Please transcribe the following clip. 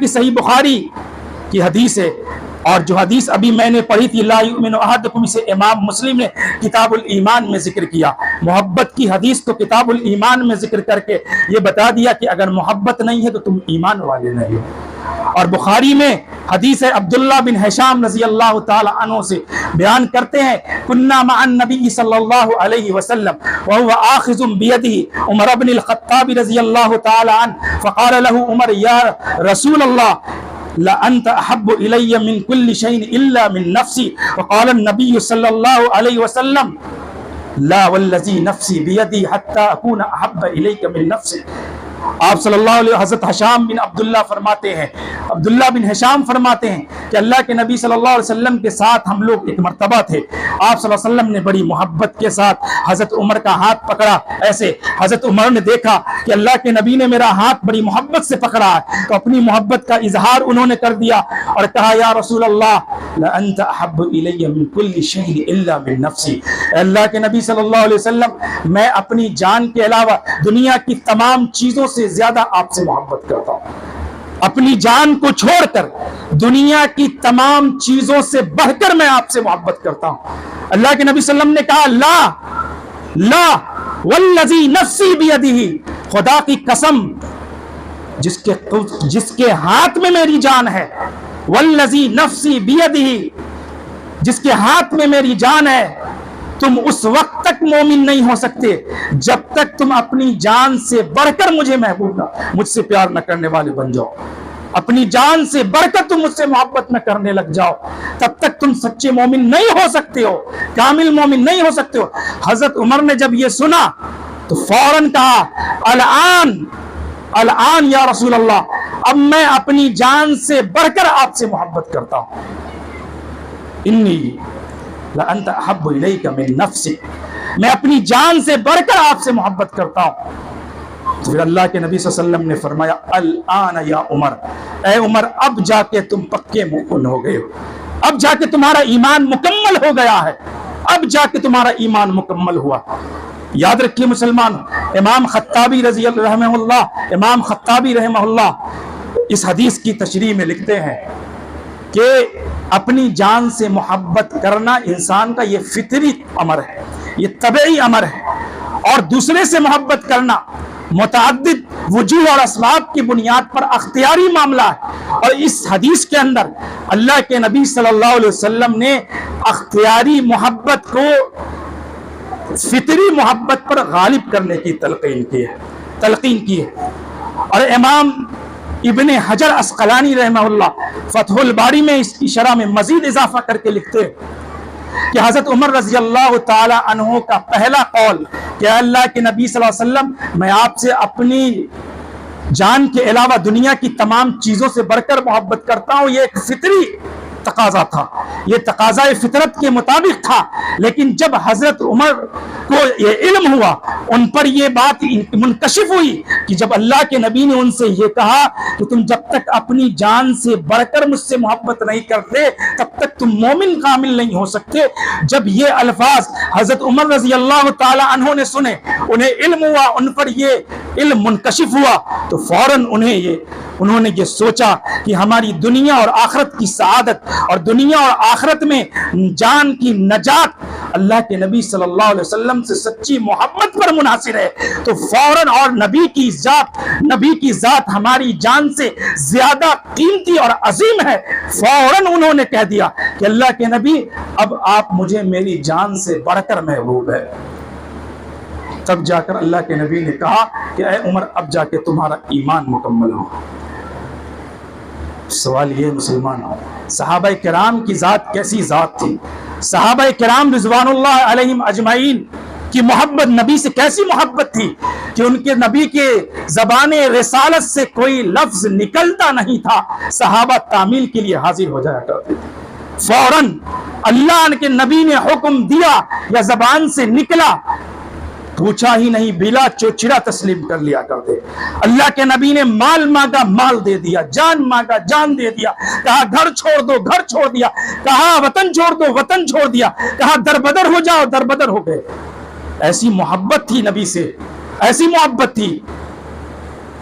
کہ صحیح بخاری کی حدیث ہے، اور جو حدیث ابھی میں نے پڑھی تھی لا یؤمن احدکم، اسے امام مسلم نے کتاب الایمان میں ذکر کیا۔ محبت کی حدیث تو کتاب الایمان میں ذکر کر کے یہ بتا دیا کہ اگر محبت نہیں ہے تو تم ایمان والے نہیں ہو۔ اور بخاری میں حدیث ہے عبداللہ بن حشام رضی اللہ تعالی عنہ سے بیان کرتے ہیں کننا مع النبی صلی اللہ علیہ وسلم وهو آخذ بيده عمر بن الخطاب رضی اللہ تعالی عنہ فقال له عمر یا رسول اللہ لأنت أحب إلي من كل شيء إلا من نفسي، وقال النبي صلى الله عليه وسلم لا والذي نفسي بيدي حتى أكون أحب إليك من نفسي۔ آپ صلی اللہ علیہ حضرت حشام بن عبداللہ فرماتے ہیں، عبداللہ بن حشام فرماتے ہیں کہ اللہ کے نبی صلی اللہ علیہ وسلم کے ساتھ ہم لوگ ایک مرتبہ تھے، آپ صلی اللہ علیہ وسلم نے بڑی محبت کے ساتھ حضرت عمر کا ہاتھ پکڑا، ایسے حضرت عمر نے دیکھا کہ اللہ کے نبی نے میرا ہاتھ بڑی محبت سے پکڑا ہے، تو اپنی محبت کا اظہار انہوں نے کر دیا اور کہا یا رسول اللہ لأنت احب الی من کل شیء الا من نفسی، اللہ کے نبی صلی اللہ علیہ وسلم میں اپنی جان کے علاوہ دنیا کی تمام چیزوں سے زیادہ آپ سے محبت کرتا ہوں، اپنی جان کو چھوڑ کر دنیا کی تمام چیزوں سے بڑھ کر میں آپ سے محبت کرتا ہوں۔ اللہ کے نبی صلی اللہ علیہ وسلم نے کہا لا والذی نفسی بیدہ، خدا کی قسم جس کے ہاتھ میں میری جان ہے، والذی نفسی بیدہ، جس کے ہاتھ میں میری جان ہے، تم اس وقت تک مومن نہیں ہو سکتے جب تک تم اپنی جان سے بڑھ کر مجھے محبوب نہ، مجھ سے پیار نہ کرنے والے بن جاؤ، اپنی جان سے بڑھ کر تم مجھ سے محبت نہ کرنے لگ جاؤ، تب تک تم سچے مومن نہیں ہو سکتے ہو، کامل مومن نہیں ہو سکتے ہو۔ حضرت عمر نے جب یہ سنا تو فوراً کہا الان یا رسول اللہ، اب میں اپنی جان سے بڑھ کر آپ سے محبت کرتا ہوں، انی لأنت احب الیک من نفسی، میں اپنی جان سے بڑھ کر آپ سے محبت کرتا ہوں۔ تو پھر اللہ کے نبی صلی اللہ علیہ وسلم نے فرمایا الآن یا عمر، اے عمر اب جا کے تم پکے مومن ہو گئے ہو، اب جا کے تمہارا ایمان مکمل ہو گیا ہے، اب جا کے تمہارا ایمان مکمل ہوا۔ یاد رکھیے مسلمان، امام خطابی رضی اللہ رحمہ اللہ، امام خطابی رحمہ اللہ اس حدیث کی تشریح میں لکھتے ہیں کہ اپنی جان سے محبت کرنا انسان کا یہ فطری امر ہے، یہ طبعی امر ہے، اور دوسرے سے محبت کرنا متعدد وجوہ اور اسباب کی بنیاد پر اختیاری معاملہ ہے، اور اس حدیث کے اندر اللہ کے نبی صلی اللہ علیہ وسلم نے اختیاری محبت کو فطری محبت پر غالب کرنے کی تلقین کی ہے۔ اور امام ابن حجر عسقلانی رحمہ اللہ فتح الباری میں اس کی شرح میں مزید اضافہ کر کے لکھتے ہیں کہ حضرت عمر رضی اللہ تعالی عنہ کا پہلا قول کہ اللہ کے نبی صلی اللہ علیہ وسلم میں آپ سے اپنی جان کے علاوہ دنیا کی تمام چیزوں سے بڑھ کر محبت کرتا ہوں، یہ ایک فطری تقاضا تھا، یہ تقاضا فطرت کے مطابق تھا، لیکن جب حضرت عمر کو یہ علم ہوا، ان پر یہ بات منکشف ہوئی کہ جب اللہ کے نبی نے ان سے یہ کہا کہ تم جب تک اپنی جان سے بڑھ کر مجھ سے محبت نہیں کرتے تب تک تم مومن کامل نہیں ہو سکتے، جب یہ الفاظ حضرت عمر رضی اللہ تعالی عنہ نے سنے، انہیں علم ہوا، ان پر یہ علم منکشف ہوا، تو فوراً انہوں نے یہ سوچا کہ ہماری دنیا اور آخرت کی سعادت اور دنیا اور آخرت میں جان کی نجات اللہ کے نبی صلی اللہ علیہ وسلم سے سچی محبت پر منحصر ہے، تو فوراً اور نبی کی ذات ہماری جان سے زیادہ قیمتی اور عظیم ہے، فوراً انہوں نے کہہ دیا کہ اللہ کے نبی اب آپ مجھے میری جان سے بڑھ کر محبوب ہے۔ تب جا کر اللہ کے نبی نے کہا کہ اے عمر اب جا کے تمہارا ایمان مکمل ہو۔ سوال یہ مسلمان، صحابہ کرام کی ذات کیسی ذات تھی؟ صحابہ کرام رضوان اللہ علیہم اجمعین کی محبت نبی سے کیسی محبت تھی کہ ان کے نبی کے زبان رسالت سے کوئی لفظ نکلتا نہیں تھا، صحابہ تعمیل کے لیے حاضر ہو جایا کرتے تھے، فوراً اللہ کے نبی نے حکم دیا یا زبان سے نکلا پوچھا ہی نہیں، بلا چوچرا تسلیم کر لیا کرتے۔ اللہ کے نبی نے مال مانگا مال دے دیا، جان مانگا جان دے دیا، کہا گھر چھوڑ دو گھر چھوڑ دیا، کہا وطن چھوڑ دو وطن چھوڑ دیا، کہا دربدر ہو جاؤ دربدر ہو گئے۔ ایسی محبت تھی نبی سے، ایسی محبت تھی